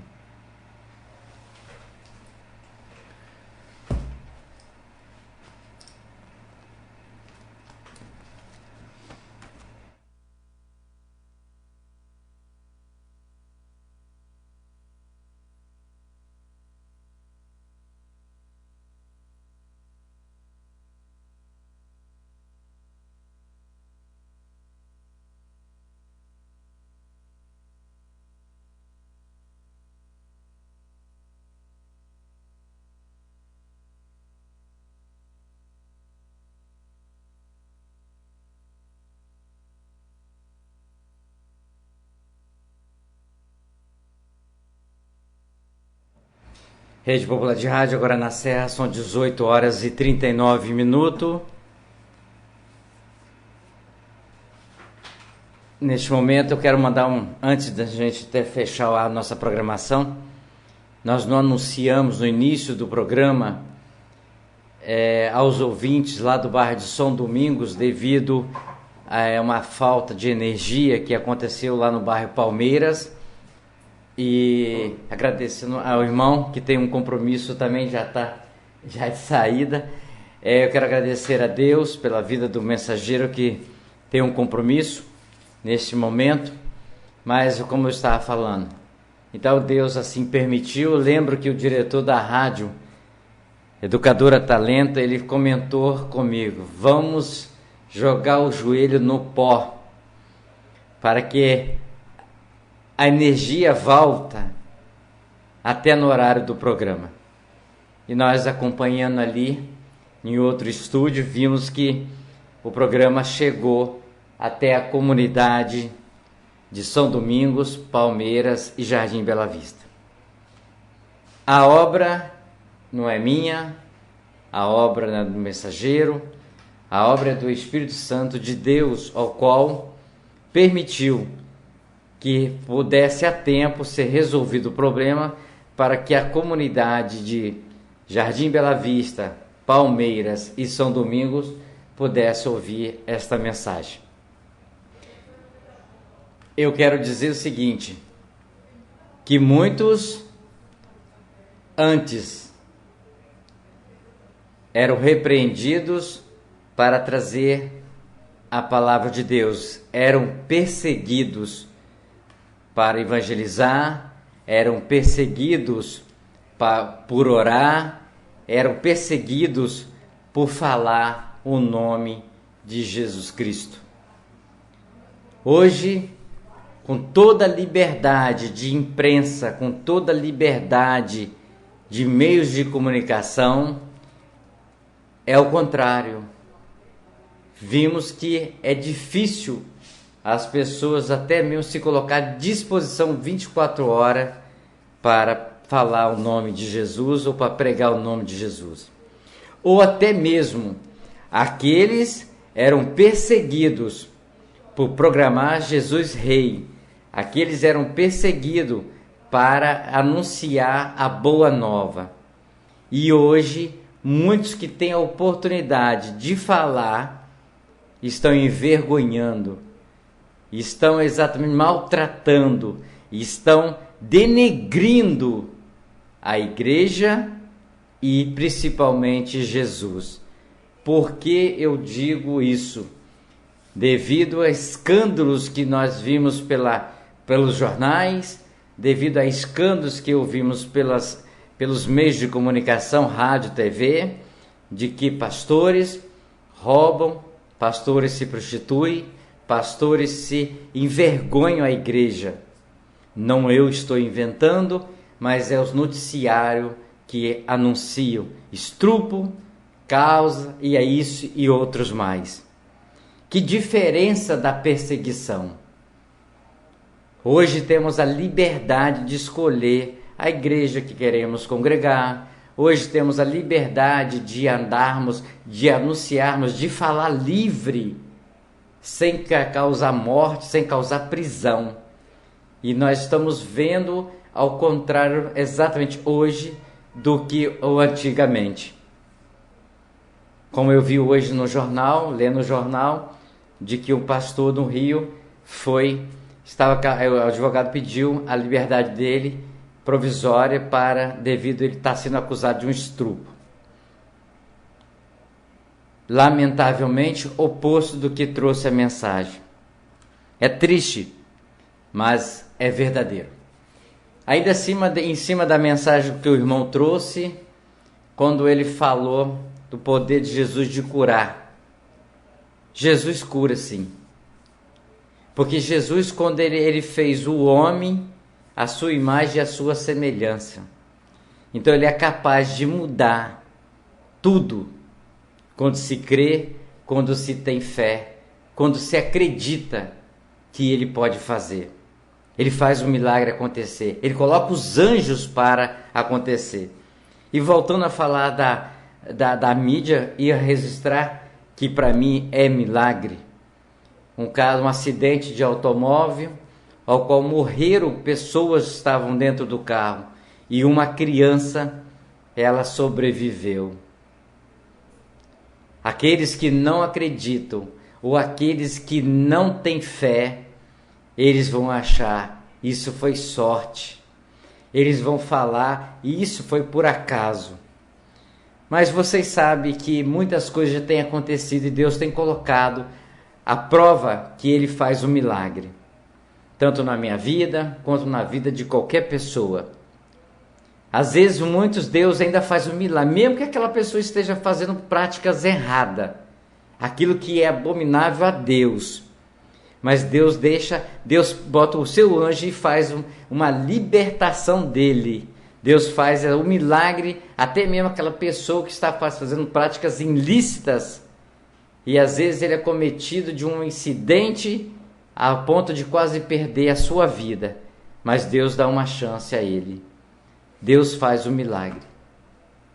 Rede Popular de Rádio, agora na Serra, são 18 horas e 39 minutos. Neste momento eu quero mandar antes da gente até fechar a nossa programação, nós não anunciamos no início do programa aos ouvintes lá do bairro de São Domingos, devido a uma falta de energia que aconteceu lá no bairro Palmeiras. E agradecendo ao irmão que tem um compromisso também, já de saída. Eu quero agradecer a Deus pela vida do mensageiro que tem um compromisso neste momento, mas como eu estava falando, então Deus assim permitiu. Eu lembro que o diretor da rádio, Educadora Talento, ele comentou comigo: vamos jogar o joelho no pó, para que a energia volta até no horário do programa. E nós, acompanhando ali em outro estúdio, vimos que o programa chegou até a comunidade de São Domingos, Palmeiras e Jardim Bela Vista. A obra não é minha, a obra não é do mensageiro, a obra é do Espírito Santo de Deus, ao qual permitiu que pudesse a tempo ser resolvido o problema, para que a comunidade de Jardim Bela Vista, Palmeiras e São Domingos pudesse ouvir esta mensagem. Eu quero dizer o seguinte, que muitos antes eram repreendidos para trazer a palavra de Deus, eram perseguidos para evangelizar, eram perseguidos por orar, eram perseguidos por falar o nome de Jesus Cristo. Hoje, com toda a liberdade de imprensa, com toda a liberdade de meios de comunicação, é o contrário. Vimos que é difícil as pessoas até mesmo se colocar à disposição 24 horas para falar o nome de Jesus ou para pregar o nome de Jesus. Ou até mesmo aqueles eram perseguidos por proclamar Jesus Rei. Aqueles eram perseguidos para anunciar a boa nova. E hoje, muitos que têm a oportunidade de falar estão envergonhando, estão exatamente maltratando, estão denegrindo a igreja e principalmente Jesus. Por que eu digo isso? Devido a escândalos que nós vimos pelos jornais, devido a escândalos que ouvimos pelos meios de comunicação, rádio, TV, de que pastores roubam, pastores se prostituem, pastores se envergonham a igreja. Não eu estou inventando, mas é os noticiários que anunciam estupro, causa e é isso e outros mais. Que diferença da perseguição? Hoje temos a liberdade de escolher a igreja que queremos congregar. Hoje temos a liberdade de andarmos, de anunciarmos, de falar livre, sem causar morte, sem causar prisão. E nós estamos vendo ao contrário exatamente hoje do que antigamente. Como eu vi hoje no jornal, lendo o jornal, de que um pastor no Rio o advogado pediu a liberdade dele provisória devido a ele estar sendo acusado de um estupro. Lamentavelmente, oposto do que trouxe a mensagem. É triste, mas é verdadeiro. Ainda em cima da mensagem que o irmão trouxe, quando ele falou do poder de Jesus de curar. Jesus cura sim. Porque Jesus, quando ele fez o homem, a sua imagem e a sua semelhança. Então ele é capaz de mudar tudo. Quando se crê, quando se tem fé, quando se acredita que ele pode fazer. Ele faz o milagre acontecer. Ele coloca os anjos para acontecer. E voltando a falar da mídia, ia registrar que para mim é milagre. Um acidente de automóvel, ao qual morreram pessoas que estavam dentro do carro. E uma criança, ela sobreviveu. Aqueles que não acreditam, ou aqueles que não têm fé, eles vão achar, isso foi sorte. Eles vão falar, isso foi por acaso. Mas vocês sabem que muitas coisas já têm acontecido e Deus tem colocado a prova que Ele faz o milagre. Tanto na minha vida, quanto na vida de qualquer pessoa. Às vezes, Deus ainda faz o milagre, mesmo que aquela pessoa esteja fazendo práticas erradas. Aquilo que é abominável a Deus. Mas Deus bota o seu anjo e faz uma libertação dele. Deus faz o milagre, até mesmo aquela pessoa que está fazendo práticas ilícitas. E às vezes ele é cometido de um incidente a ponto de quase perder a sua vida. Mas Deus dá uma chance a ele. Deus faz o milagre.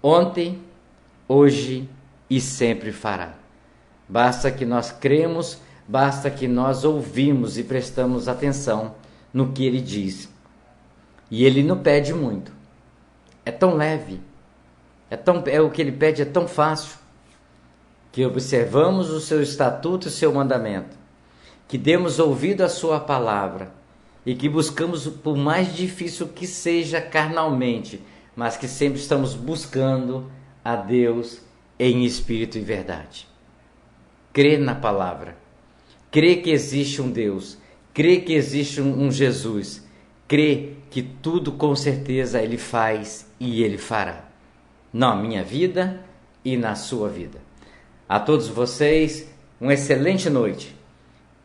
Ontem, hoje e sempre fará. Basta que nós cremos, basta que nós ouvimos e prestamos atenção no que Ele diz. E Ele não pede muito. É tão leve. O que Ele pede é tão fácil. Que observamos o seu estatuto e o seu mandamento. Que demos ouvido à sua palavra. E que buscamos, por mais difícil que seja carnalmente, mas que sempre estamos buscando a Deus em espírito e verdade. Crê na palavra. Crê que existe um Deus. Crê que existe um Jesus. crê que tudo com certeza Ele faz e Ele fará, na minha vida e na sua vida. A todos vocês, uma excelente noite.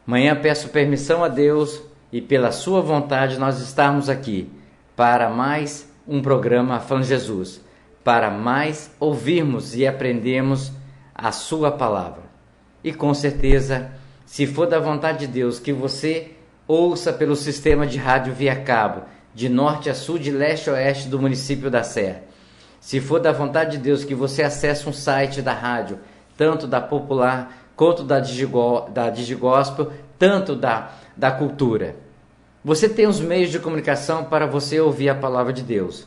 Amanhã peço permissão a Deus e pela sua vontade nós estamos aqui para mais um programa Falando de Jesus, para mais ouvirmos e aprendermos a sua palavra. E com certeza, se for da vontade de Deus, que você ouça pelo sistema de rádio via cabo, de norte a sul, de leste a oeste do município da Serra. Se for da vontade de Deus, que você acesse um site da rádio, tanto da Popular quanto da Digigospel, tanto da Cultura. Você tem os meios de comunicação para você ouvir a palavra de Deus.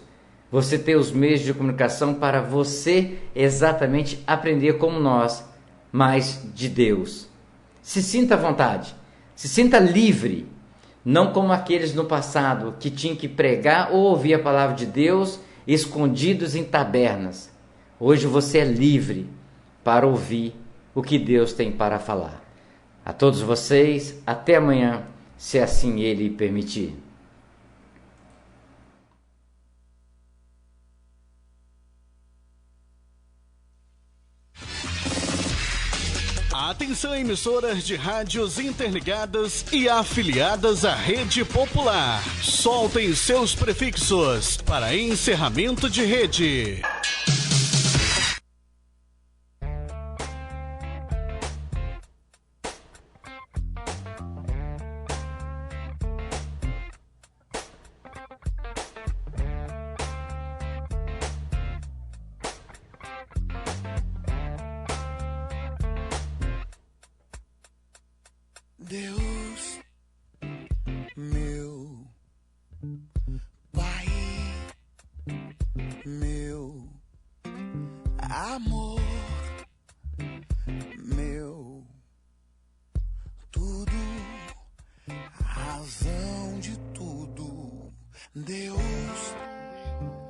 Você tem os meios de comunicação para você exatamente aprender como nós, mais de Deus. Se sinta à vontade, se sinta livre, não como aqueles no passado que tinham que pregar ou ouvir a palavra de Deus escondidos em tabernas. Hoje você é livre para ouvir o que Deus tem para falar. A todos vocês, até amanhã, se assim Ele permitir. Atenção, emissoras de rádios interligadas e afiliadas à Rede Popular. Soltem seus prefixos para encerramento de rede. Deus, meu Pai, meu amor, meu tudo, razão de tudo, Deus.